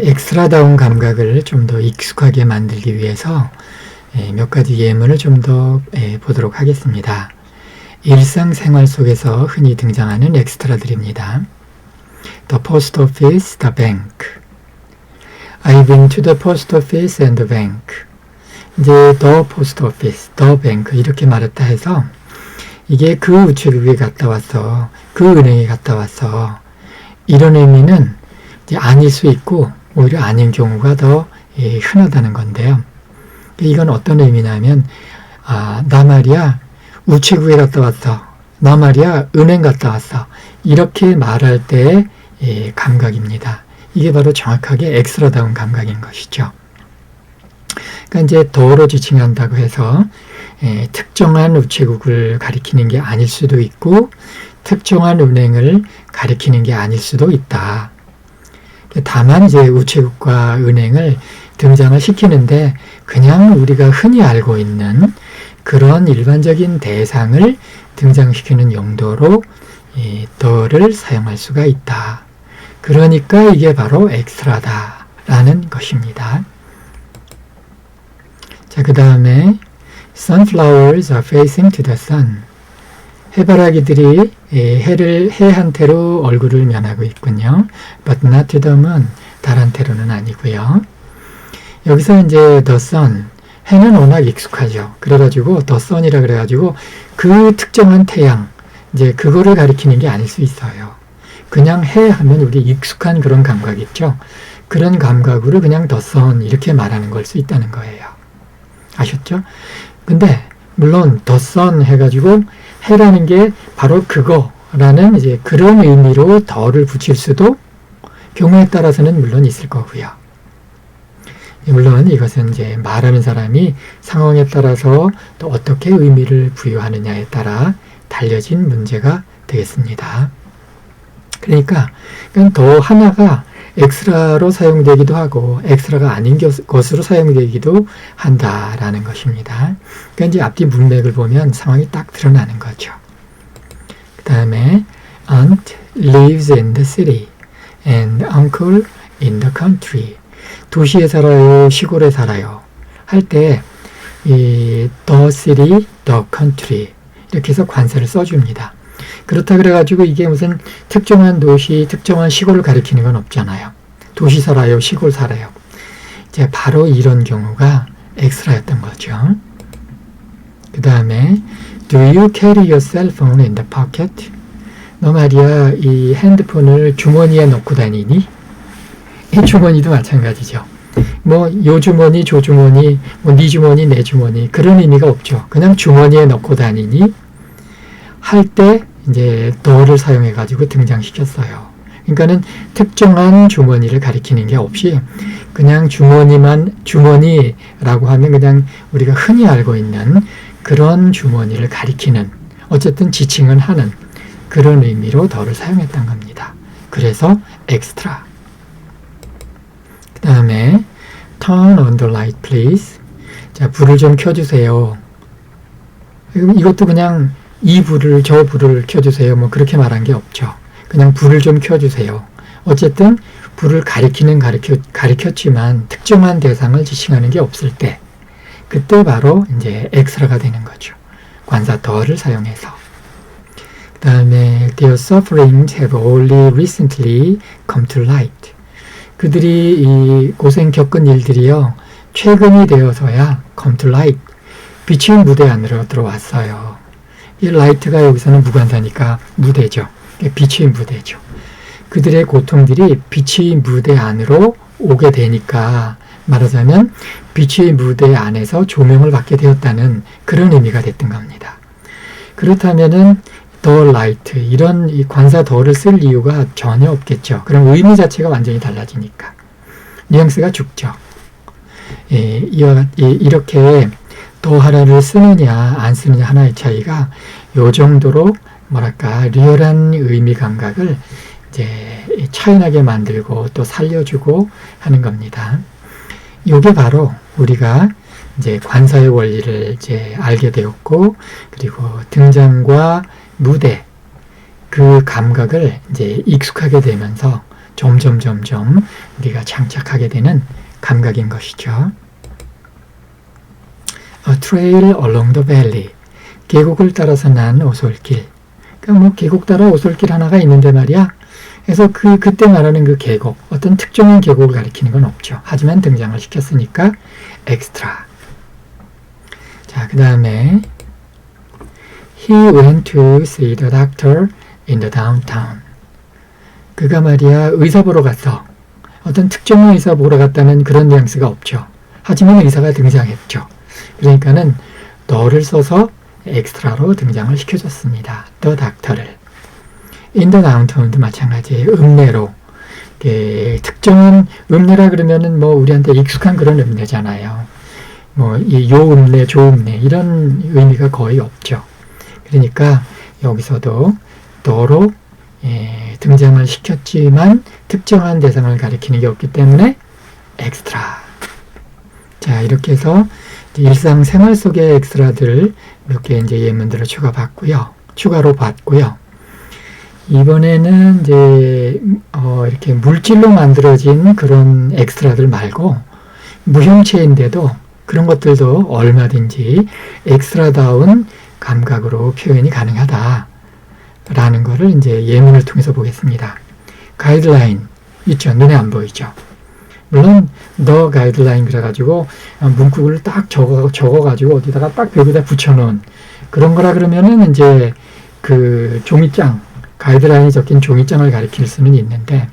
엑스트라다운 감각을 좀 더 익숙하게 만들기 위해서 몇 가지 예문을 좀 더 보도록 하겠습니다. 일상생활 속에서 흔히 등장하는 엑스트라들입니다. The post office, the bank. I've been to the post office and the bank. 이제 the post office, the bank 이렇게 말했다 해서 이게 그 우체국에 갔다 왔어, 그 은행에 갔다 왔어, 이런 의미는 이제 아닐 수 있고 오히려 아닌 경우가 더 흔하다는 건데요. 이건 어떤 의미냐면 나 말이야 우체국에 갔다 왔어, 나 말이야 은행 갔다 왔어, 이렇게 말할 때의 감각입니다. 이게 바로 정확하게 엑스트라다운 감각인 것이죠. 그러니까 이제 더로 지칭한다고 해서 특정한 우체국을 가리키는 게 아닐 수도 있고 특정한 은행을 가리키는 게 아닐 수도 있다. 다만 이제 우체국과 은행을 등장을 시키는데 그냥 우리가 흔히 알고 있는 그런 일반적인 대상을 등장시키는 용도로 더를 사용할 수가 있다. 그러니까 이게 바로 엑스트라다라는 것입니다. 자, 그 다음에 Sunflowers are facing to the sun. 해바라기들이 해한테로 얼굴을 면하고 있군요. But not to the moon. 달한테로는 아니고요. 여기서 이제 the sun, 해는 워낙 익숙하죠. 그래가지고 the sun이라 그래가지고 그 특정한 태양, 이제 그거를 가리키는 게 아닐 수 있어요. 그냥 해 하면 우리 익숙한 그런 감각 있죠. 그런 감각으로 그냥 the sun 이렇게 말하는 걸 수 있다는 거예요. 아셨죠? 근데 물론 the sun 해가지고 해라는 게 바로 그거라는 이제 그런 의미로 더를 붙일 수도 경우에 따라서는 물론 있을 거고요. 물론 이것은 이제 말하는 사람이 상황에 따라서 또 어떻게 의미를 부여하느냐에 따라 달려진 문제가 되겠습니다. 그러니까 더 하나가 엑스트라로 사용되기도 하고 엑스트라가 아닌 것으로 사용되기도 한다라는 것입니다. 그러니까 이제 앞뒤 문맥을 보면 상황이 딱 드러나는 거죠. 그 다음에 aunt lives in the city and uncle in the country. 도시에 살아요, 시골에 살아요 할 때 이 the city, the country 이렇게 해서 관사를 써줍니다. 그렇다 그래가지고 이게 무슨 특정한 도시, 특정한 시골을 가리키는 건 없잖아요. 도시 살아요, 시골 살아요. 이제 바로 이런 경우가 엑스트라였던 거죠. 그 다음에 Do you carry your cell phone in the pocket? 너 말이야 이 핸드폰을 주머니에 넣고 다니니? 이 주머니도 마찬가지죠. 뭐 요 주머니, 저 주머니, 뭐 네 주머니, 내 주머니 그런 의미가 없죠. 그냥 주머니에 넣고 다니니? 할 때 이제 더를 사용해 가지고 등장시켰어요. 그러니까는 특정한 주머니를 가리키는 게 없이 그냥 주머니라고 하면 그냥 우리가 흔히 알고 있는 그런 주머니를 가리키는 어쨌든 지칭은 하는 그런 의미로 더를 사용했던 겁니다. 그래서 엑스트라. 그 다음에 turn on the light please. 자, 불을 좀 켜주세요. 이것도 그냥 이 불을 저 불을 켜주세요. 뭐 그렇게 말한 게 없죠. 그냥 불을 좀 켜주세요. 어쨌든 불을 가리켰지만 특정한 대상을 지칭하는 게 없을 때 그때 바로 이제 엑스트라가 되는 거죠. 관사 더를 사용해서. 그 다음에 their sufferings have only recently come to light. 그들이 이 고생 겪은 일들이요 최근이 되어서야 come to light. 비추인 무대 안으로 들어왔어요. 이 라이트가 여기서는 무관사니까 무대죠. 빛의 무대죠. 그들의 고통들이 빛의 무대 안으로 오게 되니까 말하자면 빛의 무대 안에서 조명을 받게 되었다는 그런 의미가 됐던 겁니다. 그렇다면은 the light 이런 이 관사 더를 쓸 이유가 전혀 없겠죠. 그럼 의미 자체가 완전히 달라지니까 뉘앙스가 죽죠. 이렇게 더 하나를 쓰느냐 안 쓰느냐 하나의 차이가 요 정도로 뭐랄까 리얼한 의미 감각을 이제 차이나게 만들고 또 살려주고 하는 겁니다. 요게 바로 우리가 이제 관사의 원리를 이제 알게 되었고 그리고 등장과 무대 그 감각을 이제 익숙하게 되면서 점점 우리가 장착하게 되는 감각인 것이죠. A trail along the valley. 계곡을 따라서 난 오솔길. 그러니까 뭐 계곡 따라 오솔길 하나가 있는데 말이야. 그래서 그때 말하는 그 계곡, 어떤 특정한 계곡을 가리키는 건 없죠. 하지만 등장을 시켰으니까 extra. 자, 그 다음에 He went to see the doctor in the downtown. 그가 말이야 의사 보러 갔어. 어떤 특정한 의사 보러 갔다는 그런 뉘앙스가 없죠. 하지만 의사가 등장했죠. 그러니까는 더를 써서 엑스트라로 등장을 시켜줬습니다. the doctor를. in the downtown도 마찬가지예요. 읍내로. 특정한 읍내라 그러면은 뭐 우리한테 익숙한 그런 읍내잖아요. 뭐 요 읍내, 조 읍내 이런 의미가 거의 없죠. 그러니까 여기서도 더로 등장을 시켰지만 특정한 대상을 가리키는 게 없기 때문에 엑스트라. 자, 이렇게 해서 일상생활 속의 엑스트라들 몇 개 이제 예문들을 추가로 봤고요. 이번에는 이제 이렇게 물질로 만들어진 그런 엑스트라들 말고 무형체인데도 그런 것들도 얼마든지 엑스트라다운 감각으로 표현이 가능하다라는 거를 이제 예문을 통해서 보겠습니다. 가이드라인 있죠. 눈에 안 보이죠. 물론 the 가이드라인 그래가지고 문구를 딱 적어가지고 어디다가 딱 벽에다 붙여놓은 그런 거라 그러면은 이제 그 종이장 가이드라인이 적힌 종이장을 가리킬 수는 있는데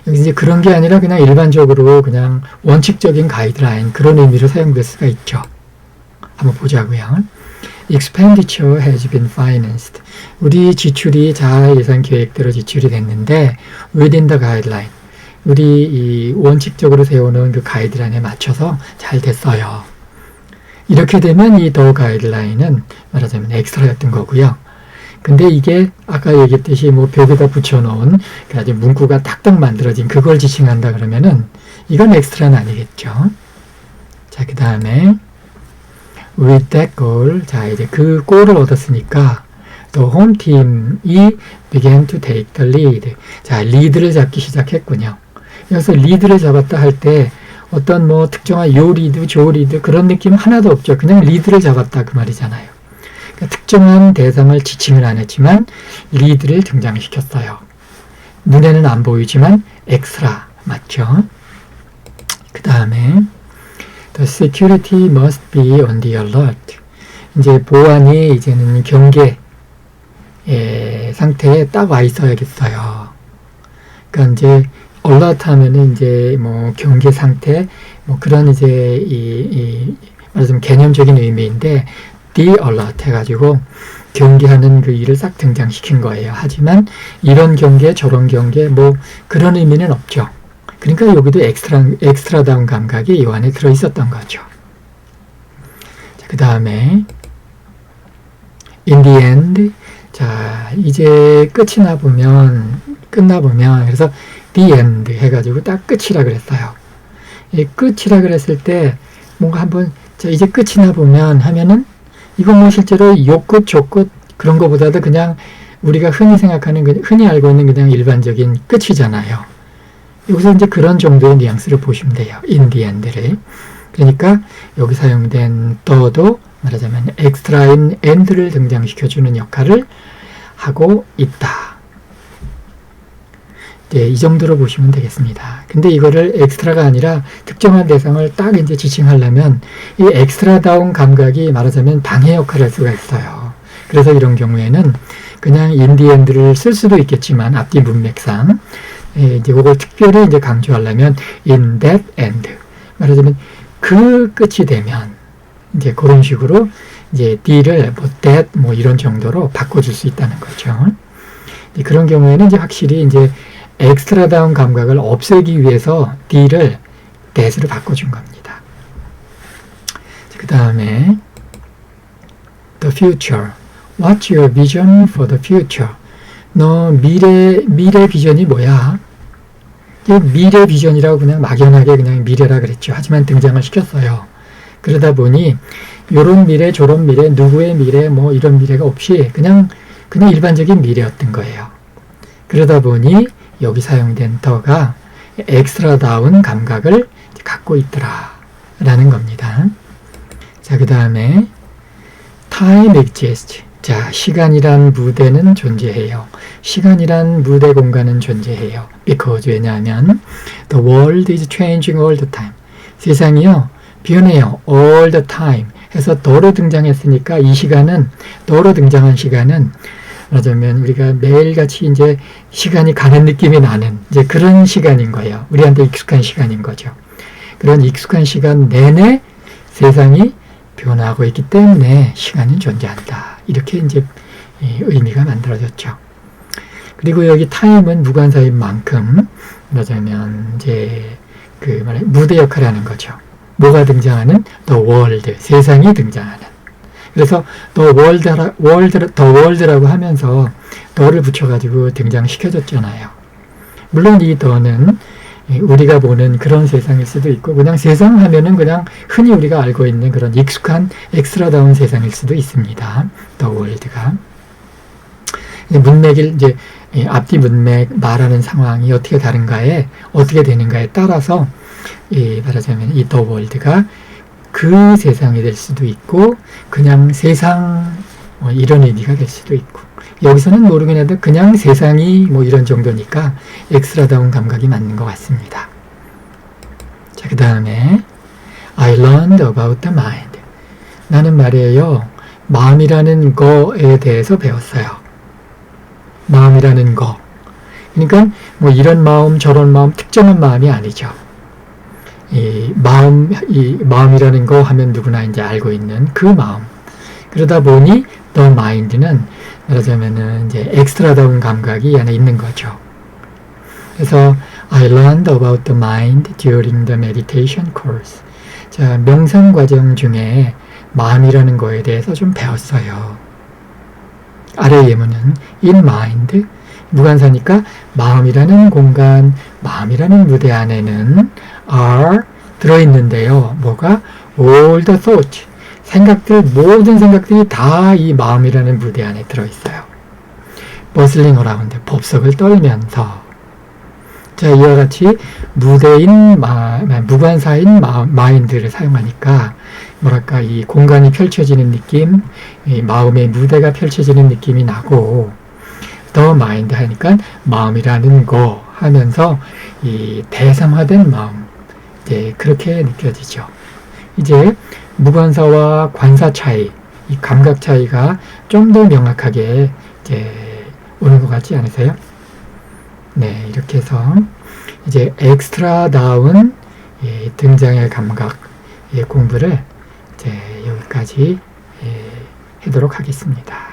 여기 이제 그런 게 아니라 그냥 일반적으로 그냥 원칙적인 가이드라인 그런 의미로 사용될 수가 있죠. 한번 보자고요. Expenditure has been financed. 우리 지출이 잘 예산 계획대로 지출이 됐는데 within the guideline. 우리 이 원칙적으로 세우는 그 가이드라인에 맞춰서 잘 됐어요. 이렇게 되면 이 더 가이드라인은 말하자면 엑스트라였던 거고요. 근데 이게 아까 얘기했듯이 뭐 벽에다 붙여놓은 그래서 문구가 딱딱 만들어진 그걸 지칭한다 그러면은 이건 엑스트라는 아니겠죠. 자, 그 다음에 with that goal. 자, 이제 그 골을 얻었으니까 the home team이 began to take the lead. 자, 리드를 잡기 시작했군요. 여기서 리드를 잡았다 할 때 어떤 뭐 특정한 요 리드, 저 리드 그런 느낌 하나도 없죠. 그냥 리드를 잡았다 그 말이잖아요. 그러니까 특정한 대상을 지칭을 안 했지만 리드를 등장시켰어요. 눈에는 안 보이지만 엑스트라 맞죠? 그 다음에 The security must be on the alert. 이제 보안이 이제는 경계 상태에 딱 와 있어야겠어요. 그러니까 이제 alert 하면은 이제 뭐 경계 상태 뭐 그런 이제 말하자면 개념적인 의미인데 the alert 해가지고 경계하는 그 일을 싹 등장시킨 거예요. 하지만 이런 경계 저런 경계 뭐 그런 의미는 없죠. 그러니까 여기도 엑스트라다운 감각이 이 안에 들어 있었던 거죠. 그 다음에 in the end. 자, 이제 끝나 보면 그래서 the end 해가지고 딱 끝이라 그랬어요. 이 끝이라 그랬을 때 뭔가 한번 자, 이제 끝이나 보면 하면은 이건 뭐 실제로 요 끝, 저 끝 그런 거보다도 그냥 우리가 흔히 알고 있는 그냥 일반적인 끝이잖아요. 여기서 이제 그런 정도의 뉘앙스를 보시면 돼요. in the end를. 그러니까 여기 사용된 더도 말하자면 extra인 end를 등장시켜주는 역할을 하고 있다. 네, 이 정도로 보시면 되겠습니다. 근데 이거를 엑스트라가 아니라 특정한 대상을 딱 이제 지칭하려면 이 엑스트라다운 감각이 말하자면 방해 역할을 할 수가 있어요. 그래서 이런 경우에는 그냥 in the end를 쓸 수도 있겠지만 앞뒤 문맥상 이제 그걸 특별히 이제 강조하려면 in that end 말하자면 그 끝이 되면 이제 그런 식으로 이제 the를 뭐 that 뭐 이런 정도로 바꿔줄 수 있다는 거죠. 그런 경우에는 이제 확실히 이제 엑스트라다운 감각을 없애기 위해서 the를 that으로 바꿔준 겁니다. 그 다음에 the future. What's your vision for the future? 너 미래 비전이 뭐야? 미래 비전이라고 그냥 막연하게 그냥 미래라 그랬죠. 하지만 등장을 시켰어요. 그러다 보니 요런 미래 저런 미래 누구의 미래 뭐 이런 미래가 없이 그냥 일반적인 미래였던 거예요. 그러다 보니 여기 사용된 더가 extra다운 감각을 갖고 있더라 라는 겁니다. 자, 그 다음에 time exists. 자, 시간이란 무대는 존재해요. 시간이란 무대 공간은 존재해요. because 왜냐하면 the world is changing all the time. 세상이요 변해요. all the time 해서 더로 등장했으니까 이 시간은 더로 등장한 시간은 말하자면 우리가 매일같이 이제 시간이 가는 느낌이 나는 이제 그런 시간인 거예요. 우리한테 익숙한 시간인 거죠. 그런 익숙한 시간 내내 세상이 변화하고 있기 때문에 시간이 존재한다. 이렇게 이제 의미가 만들어졌죠. 그리고 여기 타임은 무관사인 만큼 말하자면 이제 그 말에 무대 역할을 하는 거죠. 뭐가 등장하는? The world, 세상이 등장하는. 그래서 the world라고 하면서 the를 붙여가지고 등장시켜줬잖아요. 물론 이 the는 우리가 보는 그런 세상일 수도 있고 그냥 세상 하면은 그냥 흔히 우리가 알고 있는 그런 익숙한 엑스트라다운 세상일 수도 있습니다. The world가 문맥일 이제 앞뒤 문맥 말하는 상황이 어떻게 다른가에 어떻게 되는가에 따라서 말하자면 이 The world가 그 세상이 될 수도 있고 그냥 세상 이런 의미가 될 수도 있고 여기서는 모르긴 해도 그냥 세상이 이런 정도니까 엑스트라다운 감각이 맞는 것 같습니다. 자, 그 다음에 I learned about the mind. 나는 말이에요. 마음이라는 거에 대해서 배웠어요. 마음이라는 거. 그러니까 이런 마음 저런 마음 특정한 마음이 아니죠. 이 마음이라는 거 하면 누구나 이제 알고 있는 그 마음. 그러다 보니 the mind는 말하자면은 이제 엑스트라다운 감각이 안에 있는 거죠. 그래서 I learned about the mind during the meditation course. 자, 명상 과정 중에 마음이라는 거에 대해서 좀 배웠어요. 아래 예문은 in mind 무관사니까 마음이라는 공간, 마음이라는 무대 안에는 are 들어있는데요. 뭐가? all the thoughts. 생각들, 모든 생각들이 다 이 마음이라는 무대 안에 들어있어요. bustling around, 법석을 떨면서. 자, 이와 같이 무대인, 무관사인 마인드를 사용하니까, 뭐랄까, 이 공간이 펼쳐지는 느낌, 이 마음의 무대가 펼쳐지는 느낌이 나고, the mind 하니까 마음이라는 거 하면서 이 대상화된 마음, 이제 그렇게 느껴지죠. 이제 무관사와 관사 차이, 이 감각 차이가 좀 더 명확하게 이제 오는 것 같지 않으세요? 네, 이렇게 해서 이제 엑스트라다운 등장의 감각 공부를 이제 여기까지 하도록 하겠습니다.